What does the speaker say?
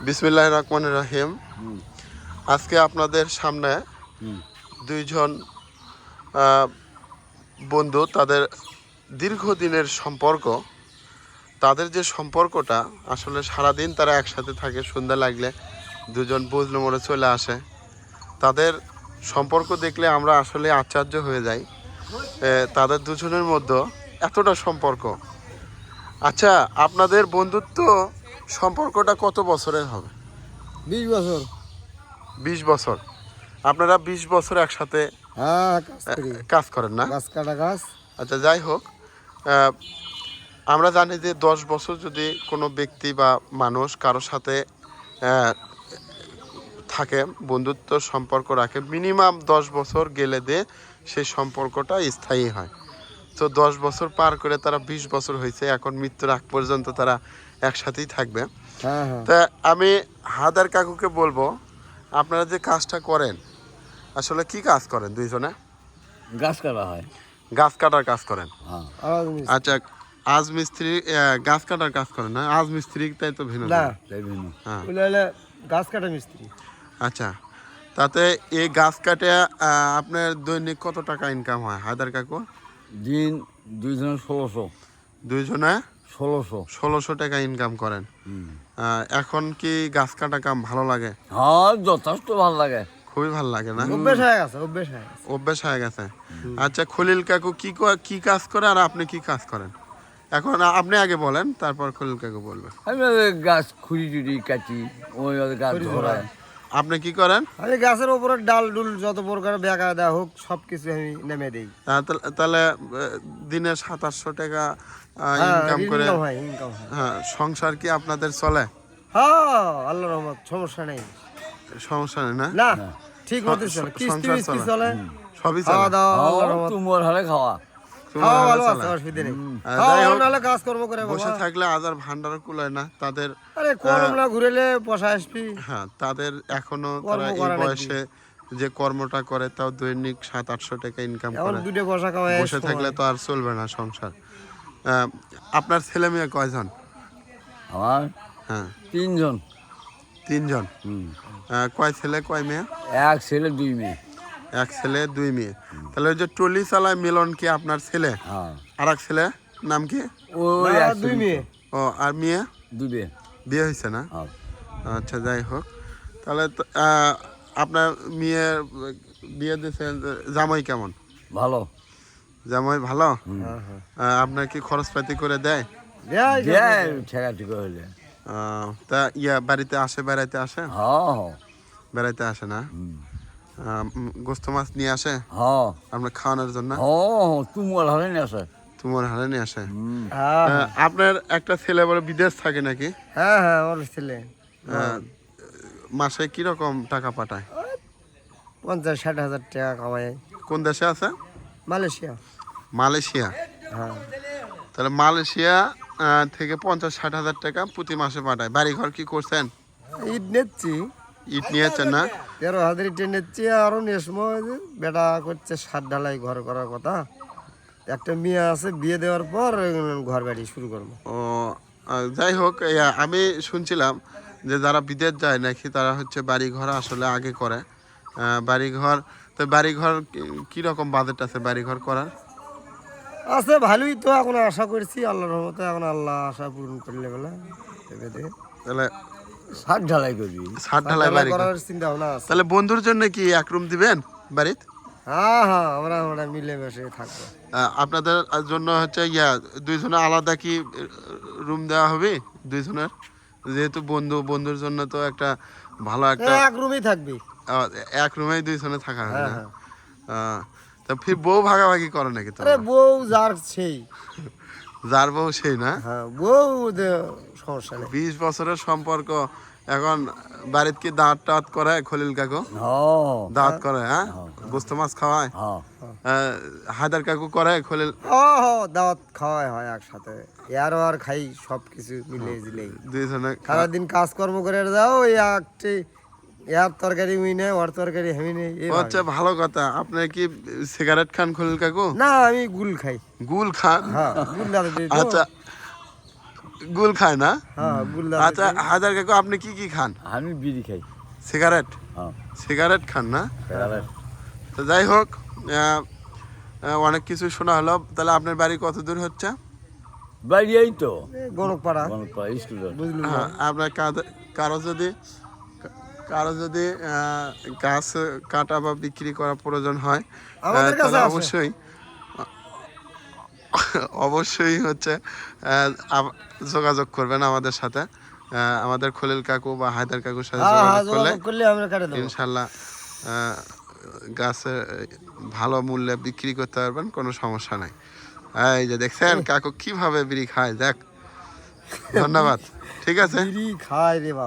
বিসমিল্লাহির রহমানির রহিম। আজকে আপনাদের সামনে দুইজন বন্ধু, তাদের দীর্ঘদিনের সম্পর্ক, তাদের যে সম্পর্কটা আসলে সারাদিন তারা একসাথে থাকে, সন্ধ্যা লাগলে দুজন বুঝলো মোড়ে চলে আসে। তাদের সম্পর্ক দেখলে আমরা আসলে আশ্চর্য হয়ে যাই, তাদের দুজনের মধ্যে এতটা সম্পর্ক। আচ্ছা, আপনাদের বন্ধুত্ব সম্পর্কটা কত বছরের হবে? 20 বছর। 20 বছর। আপনারা 20 বছর একসাথে কাজ করেন না? গাছ কাটা গাছ। আচ্ছা, যাই হোক, আমরা জানি যে 10 বছর যদি কোনো ব্যক্তি বা মানুষ কারোর সাথে থাকে, বন্ধুত্ব সম্পর্ক রাখে, মিনিমাম 10 বছর গেলে দিয়ে সেই সম্পর্কটা স্থায়ী হয়। তো 10 বছর পার করে তারা 20 বছর হয়েছে, এখন মৃত্যুর আগ পর্যন্ত তারা একসাথেই থাকবে। তা আমি হায়দার কাকুকে বলবো, আপনারা যে কাজটা করেন আসলে কি কাজ করেন? দুইজনে গাছ কাটা হয়, গাছ কাটার কাজ করেন। আচ্ছা, আজ মিস্ত্রি গাছ কাটার কাজ করেন না? আজ মিস্ত্রি তাই তো ভিন্ন না, হ্যাঁ, গাছ কাটা মিস্ত্রি। আচ্ছা, তাতে এই গাছ কাটে আপনার দৈনিক কত টাকা ইনকাম হয় হায়দার কাকু? দিন দুইজনে 1600। দুইজনে 1600 টাকা ইনকাম করেন। এখন কি গাছ কাটা কাম ভালো লাগে? হ্যাঁ, যথেষ্ট ভালো লাগে, খুবই ভালো লাগে না? অভ্যেস হয়ে গেছে, অভ্যেস হয়ে গেছে। আচ্ছা, খলিল কাকু কি কাজ করে আর আপনি কি কাজ করেন? এখন আপনি আগে বলেন, তারপর খলিল কাকু বলবে। আমি গাছ খুঁড়ি টুড়ি কাটি, ওই গাছ ধরায়। আপনি কি করেন? আমি গাছের উপরে ডাল ডুল যত প্রকার বেকা দেওয়া হোক সবকিছু আমি নেমে দিই। তাহলে দিনে 2700 টাকা ইনকাম করে। হ্যাঁ, সংসার কি আপনাদের চলে? হ্যাঁ, আল্লাহর রহমত, সমস্যা নেই। সমস্যা নেই না? না, ঠিক মতো চলে, কিস্তি মিস্তি চলে, সবই চলে। খাওয়া দাওয়া আল্লাহর রহমত। তোমার হারে খাওয়া খাওয়া ভালো আছে, অসুবিধা নেই। খাওয়া কাজ কর্ম করে বসে থাকলে আজার ভান্ডার কুলায় না তাদের। আরে কলম না ঘুরেলে পয়সা আসবি। হ্যাঁ, তাদের এখনো তারা এই বয়সে যে কর্মটা করে তাও দৈনিক 700-800 টাকা ইনকাম করে। দুটো পয়সা কামায় বসে থাকলে তো আর চলবে না সংসার। আপনার ছেলে মেয়ে কয়জন? আমার হ্যাঁ, 3 জন। 3 জন। কয় ছেলে কয় মেয়ে? 1 ছেলে 2 মেয়ে। 1 ছেলে 2 মেয়ে। তাহলে ওই যে টলি চালায় মিলন কি আপনার ছেলে? হ্যাঁ। আর এক ছেলে নাম কি? ওই 2 মেয়ে। ও, আর মেয়ে? 2 মেয়ে। বিয়ে হয়েছে না? হ্যাঁ। আচ্ছা, যাই হোক, তাহলে আপনার মেয়ে বিয়ে দিয়েছেন। জামাই কেমন? ভালো। জামাই ভালো? আপনার কি খরচ পাতি করে দেয়? ঠেকা ঠিক হইলে তা বাড়িতে আসে, বেড়াইতে আসে? হ্যাঁ, বেড়াইতে আসে না? গোস্ত মাছ নিয়ে আসে হ্যাঁ, আপনার খাওয়ানোর জন্য? তোমার হারে নিয়ে আসে। তোমার হারে নিয়ে আসে। আপনার একটা ছেলে বলে বিদেশ থাকে নাকি? হ্যাঁ হ্যাঁ, ওর ছেলে মাসে কিরকম টাকা পাঠায়? 50-60 হাজার টাকা কামায়। কোন দেশে আছে? মালয়েশিয়া। মালয়েশিয়া? হ্যাঁ। তাহলে মালয়েশিয়া থেকে 50-60 হাজার টাকা প্রতি মাসে পাঠায়। বাড়ি ঘর কি করছেন? ইট নিচ্ছি। ইট নিয়েছেন না? 13,000 ইট নিচ্ছি। আরো সময় বেটা করছে 7 ঢালাই ঘর করার কথা। একটা মেয়ে আছে, বিয়ে দেওয়ার পর ঘর বাড়ি শুরু করবো। ও, যাই হোক, আমি শুনছিলাম যে যারা বিদেশ যায় নাকি তারা হচ্ছে বাড়ি ঘর আসলে আগে করে। বাড়িঘর, তো বাড়িঘর কীরকম বাজেট আছে বাড়িঘর করার? আছে ভালোই তো, এখন আশা করছি আল্লাহর রহমতে, এখন আল্লাহ আশা পূরণ করলে বলে তাহলে 7 ঢালাই করবি। 7 ঢালাই বাড়ি করার চিন্তা ভাবনা আছে। তাহলে বন্ধুর জন্য কি 1 রুম দিবেন বাড়িতে? হ্যাঁ হ্যাঁ, আমরা মিলে মিশে থাকবো। আপনাদের জন্য হচ্ছে দুইজনে আলাদা কি রুম দেওয়া হবে দুইজনের? যেহেতু বন্ধুর জন্য তো একটা ভালো একটা 1 রুমই থাকবে। 1 রুমেই দুইজনে থাকা হবে না? তা ফির বউ ভাগাভাগি করে নাকি? আরে বউ যার সেই, যার বউ সেই না? হ্যাঁ, বউ সমস্যা নেই। 20 বছরের সম্পর্ক। এখন বাড়িতে কি দাঁত টাত করে খলিল কাকু? দাঁত করে? হ্যাঁ, গোস্ত মাছ খাওয়ায়? হায়দার কাকু করে খলিল? দাওয়াত খাওয়াই হয় একসাথে, এরও আর খাই, সবকিছু মিলে জিলেই দুইজনে সারাদিন কাজকর্ম করে যাও। ওই একটি এর তরকারি উই নেই, ওর তরকারি হেমি নেই। আচ্ছা, ভালো কথা। আপনি কি সিগারেট খান খলিল কাকু? না, আমি গুল খাই। গুল খান? হ্যাঁ, গুল। আচ্ছা, গুল খায় না? হ্যাঁ গুল্লা আচ্ছা হায়দার কাকু আপনি কি কি খান? আমি বিড়ি খাই। সিগারেট? হ্যাঁ, সিগারেট খান না? সিগারেট। তো যাই হোক, অনেক কিছু শোনা হলো। তাহলে আপনার বাড়ি কত দূর হচ্ছে? বাড়ি এই তো গণকপাড়া স্কুল। বুঝলি না? হ্যাঁ, আপনার কারো যদি গাছ কাটা বা বিক্রি করা প্রয়োজন হয়, আমাদের কাছে তাহলে আছে। অবশ্যই অবশ্যই হচ্ছে যোগাযোগ করবেন আমাদের সাথে। আমাদের খলিল কাকু বা হায়দার কাকুর সাথে হ্যাঁ হ্যাঁ যোগাযোগ করলে যোগাযোগ করলে আমরা কাটে দেবো। ইনশাল্লাহ গাছে ভালো মূল্যে বিক্রি করতে পারবেন, কোনো সমস্যা নাই। এই যে দেখছেন কাকু কিভাবে বিড়ি খায়, দেখ। ধন্যবাদ, ঠিক আছে। বিড়ি খায় রে বাবা।